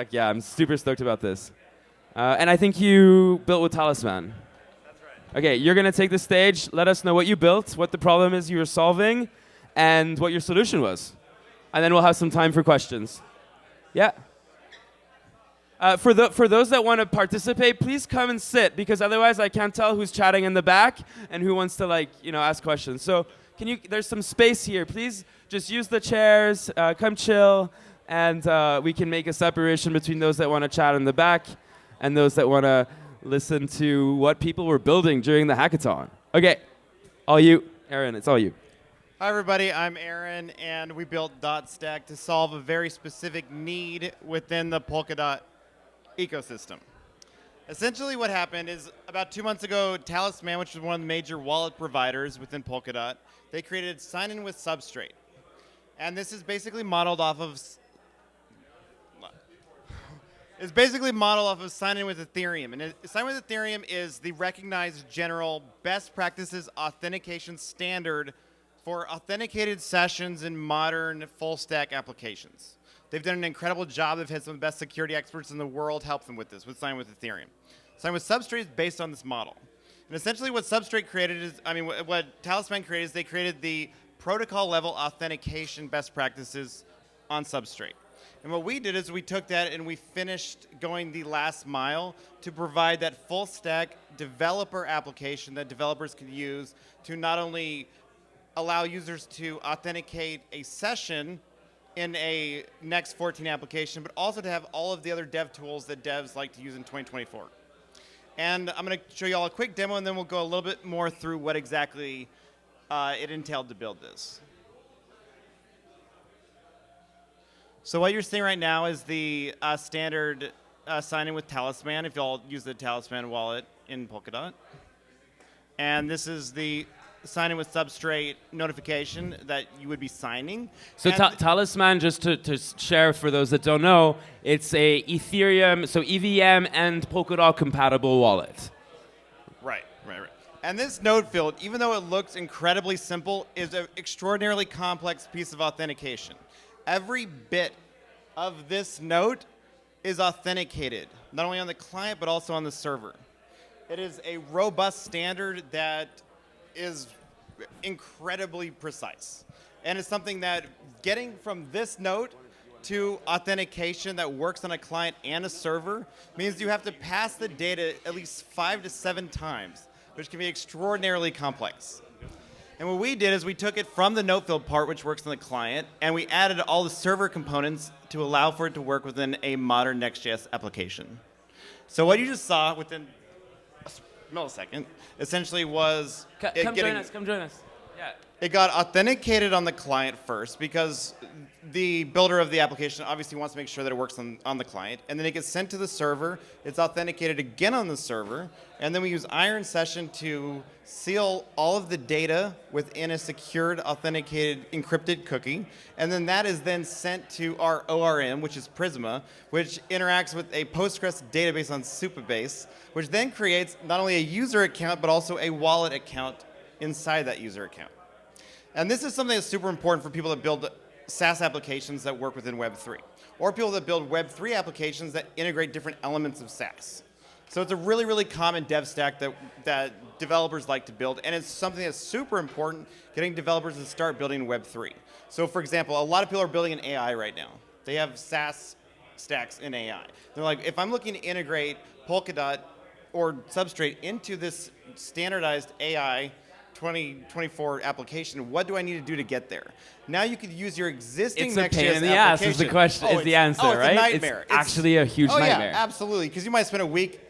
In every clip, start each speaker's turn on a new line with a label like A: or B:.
A: Fuck yeah, I'm super stoked about this. And I think you built with Talisman.
B: That's right.
A: Okay, you're going to take the stage. Let us know what you built, what the problem is you were solving, and what your solution was. And then we'll have some time for questions. Yeah. For those that want to participate, please come and sit, because otherwise I can't tell who's chatting in the back and who wants to ask questions. So there's some space here. Please just use the chairs, come chill, and we can make a separation between those that want to chat in the back and those that want to listen to what people were building during the hackathon. Okay, all you. Aaron, it's all you.
B: Hi, everybody. I'm Aaron, and we built DotStack to solve a very specific need within the Polkadot ecosystem. Essentially what happened is about 2 months ago, Talisman, which is one of the major wallet providers within Polkadot, they created sign-in with Substrate. And this is basically modeled off of sign-in with Ethereum. And sign-in with Ethereum is the recognized general best practices authentication standard for authenticated sessions in modern full-stack applications. They've done an incredible job. They've had some of the best security experts in the world help them with this, with sign with Ethereum. Sign with Substrate is based on this model. And essentially what Substrate created is, what Talisman created is they created the protocol level authentication best practices on Substrate. And what we did is we took that and we finished going the last mile to provide that full stack developer application that developers could use to not only allow users to authenticate a session in a Next 14 application, but also to have all of the other dev tools that devs like to use in 2024. And I'm going to show you all a quick demo, and then we'll go a little bit more through what exactly it entailed to build this. So what you're seeing right now is the standard sign-in with Talisman, if you all use the Talisman wallet in Polkadot. And this is the sign in with Substrate notification that you would be signing.
A: So Talisman, just to share for those that don't know, it's a Ethereum, so EVM and Polkadot compatible wallet.
B: Right. And this node field, even though it looks incredibly simple, is an extraordinarily complex piece of authentication. Every bit of this node is authenticated, not only on the client, but also on the server. It is a robust standard that is incredibly precise. And it's something that getting from this node to authentication that works on a client and a server means you have to pass the data at least 5 to 7 times, which can be extraordinarily complex. And what we did is we took it from the node field part, which works on the client, and we added all the server components to allow for it to work within a modern Next.js application. So what you just saw within a millisecond essentially was
A: come join us. Yeah.
B: It got authenticated on the client first because the builder of the application obviously wants to make sure that it works on the client. And then it gets sent to the server. It's authenticated again on the server. And then we use Iron Session to seal all of the data within a secured, authenticated, encrypted cookie. And then that is then sent to our ORM, which is Prisma, which interacts with a Postgres database on Supabase, which then creates not only a user account, but also a wallet account inside that user account. And this is something that's super important for people that build SaaS applications that work within Web3, or people that build Web3 applications that integrate different elements of SaaS. So it's a really, really common dev stack that developers like to build, and it's something that's super important, getting developers to start building Web3. So for example, a lot of people are building in AI right now. They have SaaS stacks in AI. They're like, if I'm looking to integrate Polkadot or Substrate into this standardized AI 2024 application, what do I need to do to get there? Now you could use your existing Next.js application.
A: It's a pain in the ass is the question, is the answer, right?
B: It's a nightmare.
A: It's actually a huge nightmare.
B: Yeah, absolutely, because you might spend a week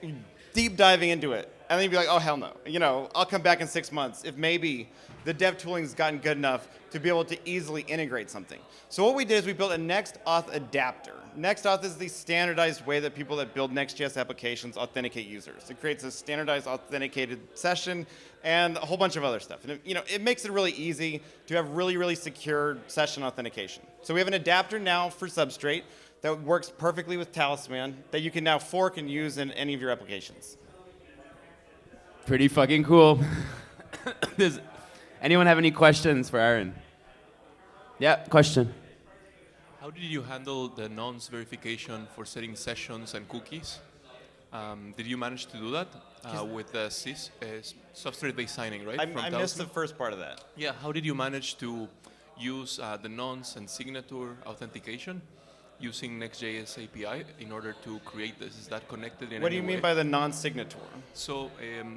B: deep diving into it, and then you'd be like, oh, hell no. I'll come back in 6 months if maybe the dev tooling has gotten good enough to be able to easily integrate something. So what we did is we built a NextAuth adapter. NextAuth is the standardized way that people that build Next.js applications authenticate users. It creates a standardized authenticated session and a whole bunch of other stuff. And it makes it really easy to have really, really secure session authentication. So we have an adapter now for Substrate that works perfectly with Talisman that you can now fork and use in any of your applications.
A: Pretty fucking cool. Anyone have any questions for Aaron? Yeah, question.
C: How did you handle the nonce verification for setting sessions and cookies? Did you manage to do that with the substrate-based signing, right?
B: I missed the first part of that.
C: Yeah, how did you manage to use the nonce and signature authentication using Next.js API in order to create this? Is that connected in any way?
B: What do you mean by the non-signature?
C: So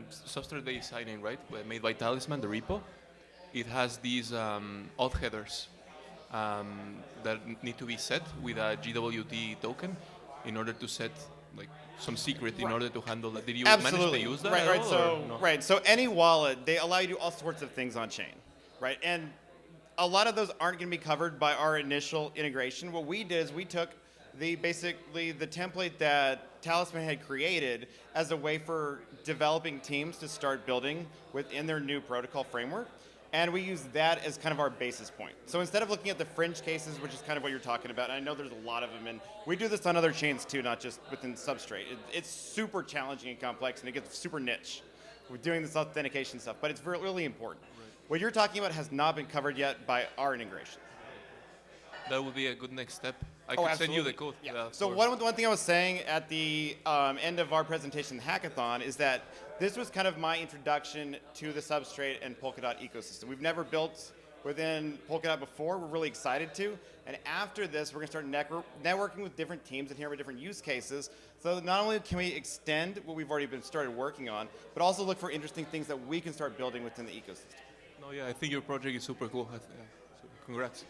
C: substrate-based signing, right, made by Talisman, the repo, it has these auth headers that need to be set with a GWT token in order to set like some secret in order to handle that. Did you manage to use that?
B: Right,
C: at all, or no?
B: right. So any wallet, they allow you to do all sorts of things on chain, right? And a lot of those aren't going to be covered by our initial integration. What we did is we took basically the template that Talisman had created as a way for developing teams to start building within their new protocol framework. And we use that as kind of our basis point. So instead of looking at the fringe cases, which is kind of what you're talking about, and I know there's a lot of them, and we do this on other chains too, not just within Substrate. It's super challenging and complex, and it gets super niche. We're doing this authentication stuff, but it's really important. Right. What you're talking about has not been covered yet by our integration.
C: That would be a good next step. I can send you the code.
B: Yeah. So one thing I was saying at the end of our presentation, hackathon, is that this was kind of my introduction to the Substrate and Polkadot ecosystem. We've never built within Polkadot before. We're really excited to. And after this, we're going to start networking with different teams and hearing about different use cases. So not only can we extend what we've already been started working on, but also look for interesting things that we can start building within the ecosystem.
C: No, yeah, I think your project is super cool. So congrats.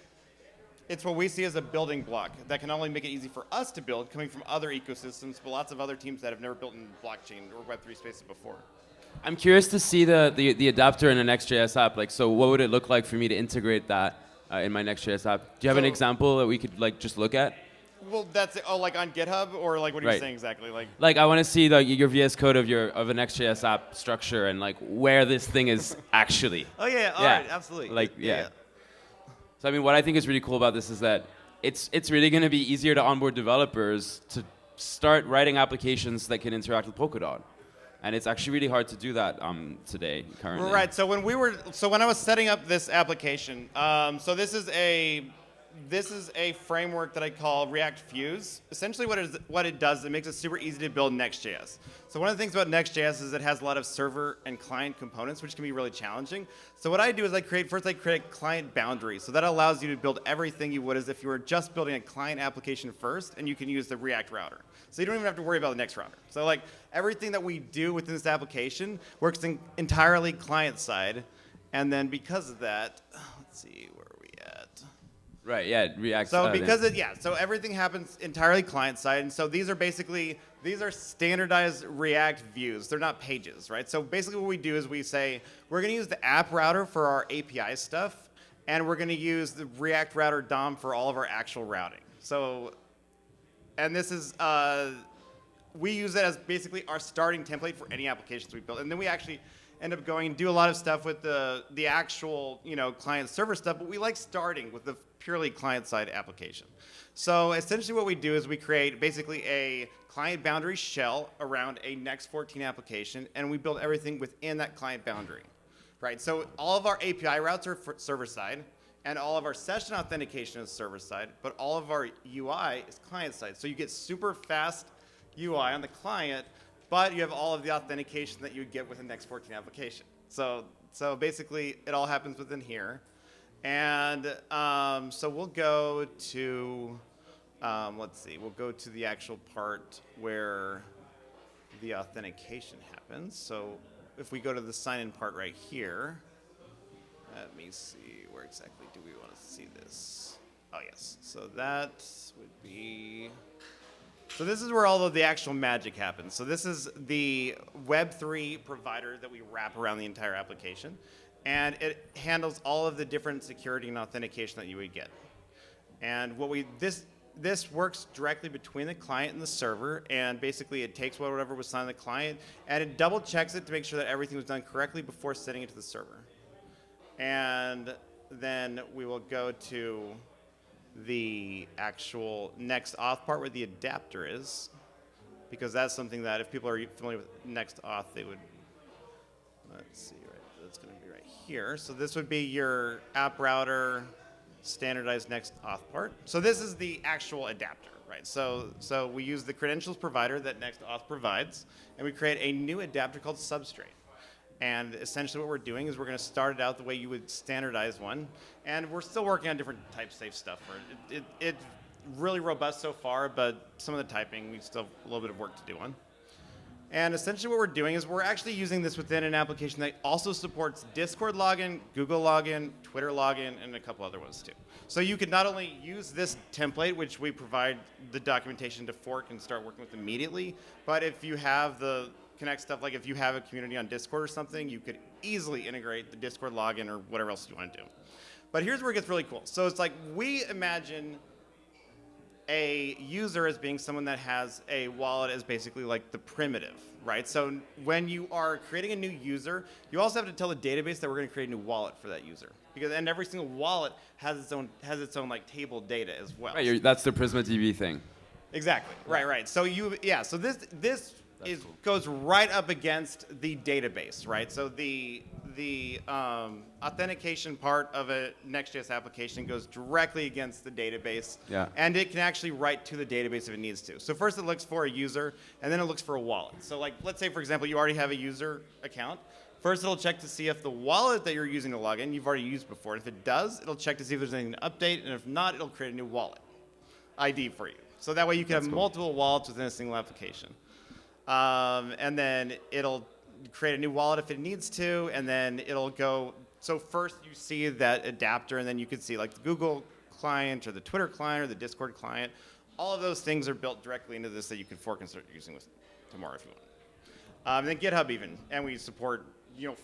B: It's what we see as a building block that can not only make it easy for us to build, coming from other ecosystems, but lots of other teams that have never built in blockchain or Web3 spaces before.
A: I'm curious to see the adapter in a Next.js app. Like, so what would it look like for me to integrate that in my Next.js app? Do you have an example that we could like just look at?
B: Well, that's it. Oh, like on GitHub, or like what are you saying exactly?
A: Like I want to see your VS Code of a Next.js app structure and like where this thing is actually.
B: Oh yeah, all right, absolutely.
A: Like yeah. So I mean, what I think is really cool about this is that it's really going to be easier to onboard developers to start writing applications that can interact with Polkadot, and it's actually really hard to do that today currently.
B: Right. So when I was setting up this application, so this is a framework that I call React Fuse. Essentially, what it does, it makes it super easy to build Next.js. So one of the things about Next.js is it has a lot of server and client components, which can be really challenging. So what I do is I create client boundaries. So that allows you to build everything you would as if you were just building a client application first, and you can use the React router. So you don't even have to worry about the next router. So like everything that we do within this application works entirely client side, and then because of that, let's see, where are we at?
A: Right, yeah, React.
B: So so everything happens entirely client side, and so these are standardized React views. They're not pages, right? So basically what we do is we say, we're going to use the app router for our API stuff, and we're going to use the React router DOM for all of our actual routing. So, and this is, we use it as basically our starting template for any applications we build. And then we actually end up going and do a lot of stuff with the actual client server stuff, but we like starting with the purely client-side application. So essentially what we do is we create basically a client boundary shell around a Next 14 application, and we build everything within that client boundary. Right? So all of our API routes are server-side, and all of our session authentication is server-side, but all of our UI is client-side. So you get super fast UI on the client, but you have all of the authentication that you would get with a Next 14 application. So basically, it all happens within here. And so we'll go to, let's see, we'll go to the actual part where the authentication happens. So if we go to the sign-in part right here, let me see, where exactly do we want to see this? Oh, yes. So that would be... So this is where all of the actual magic happens. So this is the Web3 provider that we wrap around the entire application. And it handles all of the different security and authentication that you would get. And this works directly between the client and the server. And basically it takes whatever was signed on the client and it double checks it to make sure that everything was done correctly before sending it to the server. And then we will go to the actual next auth part where the adapter is, because that's something that if people are familiar with next auth, they would, let's see, right, that's going to be right here. So this would be your app router standardized next auth part. So this is the actual adapter, right? So we use the credentials provider that next auth provides, and we create a new adapter called Substrate. And essentially what we're doing is we're going to start it out the way you would standardize one, and we're still working on different type safe stuff for it. It's really robust so far, but some of the typing we still have a little bit of work to do on. And essentially what we're doing is we're actually using this within an application that also supports Discord login, Google login, Twitter login, and a couple other ones too. So you could not only use this template, which we provide the documentation to fork and start working with immediately, but if you have the Connect stuff, like if you have a community on Discord or something, you could easily integrate the Discord login or whatever else you want to do. But here's where it gets really cool. So it's like we imagine a user as being someone that has a wallet as basically like the primitive, right? So when you are creating a new user, you also have to tell the database that we're going to create a new wallet for that user, and every single wallet has its own like table data as well.
A: Right, that's the Prisma DB thing.
B: Exactly. Right. So so this goes right up against the database, right? So the authentication part of a Next.js application goes directly against the database, and it can actually write to the database if it needs to. So first it looks for a user, and then it looks for a wallet. So like, let's say for example, you already have a user account. First it'll check to see if the wallet that you're using to log in you've already used before. And if it does, it'll check to see if there's anything to update, and if not, it'll create a new wallet ID for you. So that way you can have multiple wallets within a single application. And then it'll create a new wallet if it needs to, and then it'll go. So first you see that adapter, and then you can see like the Google client or the Twitter client or the Discord client. All of those things are built directly into this that you can fork and start using with tomorrow if you want. And then GitHub even, and we support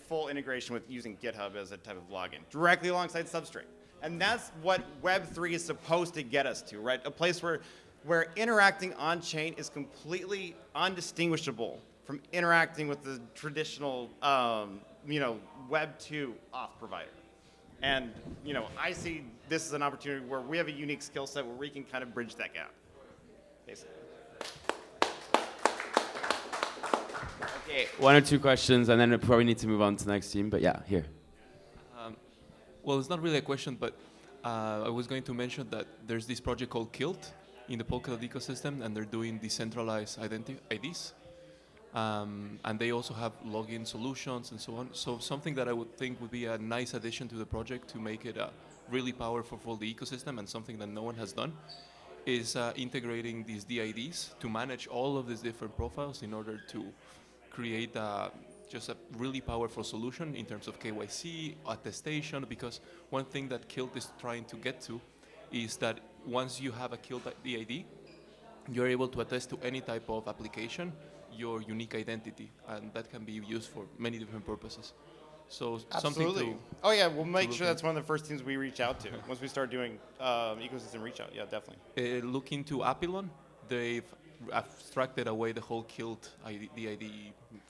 B: full integration with using GitHub as a type of login directly alongside Substrate. And that's what Web3 is supposed to get us to, right? A place where interacting on-chain is completely undistinguishable from interacting with the traditional, Web 2 auth provider. And, I see this as an opportunity where we have a unique skill set where we can kind of bridge that gap, basically.
A: Okay, one or two questions, and then we probably need to move on to the next team. But yeah, here.
C: Well, it's not really a question, but I was going to mention that there's this project called Kilt in the Polkadot ecosystem, and they're doing decentralized IDs. And they also have login solutions and so on. So something that I would think would be a nice addition to the project to make it really powerful for the ecosystem, and something that no one has done, is integrating these DIDs to manage all of these different profiles in order to create just a really powerful solution in terms of KYC, attestation, because one thing that Kilt is trying to get to is that once you have a Kilt DID, you're able to attest to any type of application your unique identity, and that can be used for many different purposes. So
B: absolutely. We'll make sure that's one of the first teams we reach out to once we start doing ecosystem reach out. Yeah, definitely.
C: Look into Apilon. They've abstracted away the whole Kilt DID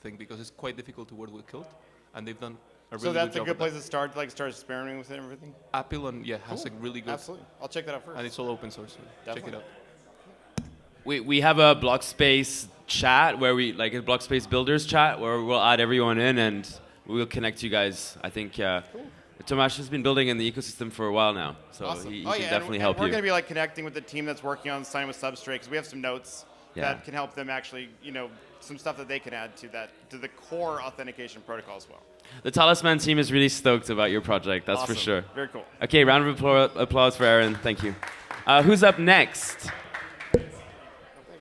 C: thing because it's quite difficult to work with Kilt, and they've done a really good job.
B: So that's a good place to start experimenting with it and everything?
C: Apilon, has a really good...
B: Absolutely. I'll check that out first.
C: And it's all open source, so check it out.
A: We have a Blockspace chat where a Blockspace builders chat where we'll add everyone in and we'll connect you guys. I think Tomasz has been building in the ecosystem for a while now, so
B: awesome.
A: he can definitely help you.
B: We're going to be connecting with the team that's working on signing with Substrate, because we have some notes that can help them actually, some stuff that they can add to the core authentication protocol as well.
A: The Talisman team is really stoked about your project, that's
B: awesome.
A: for sure.
B: Very cool.
A: Okay, round of applause for Aaron. Thank you. Who's up next?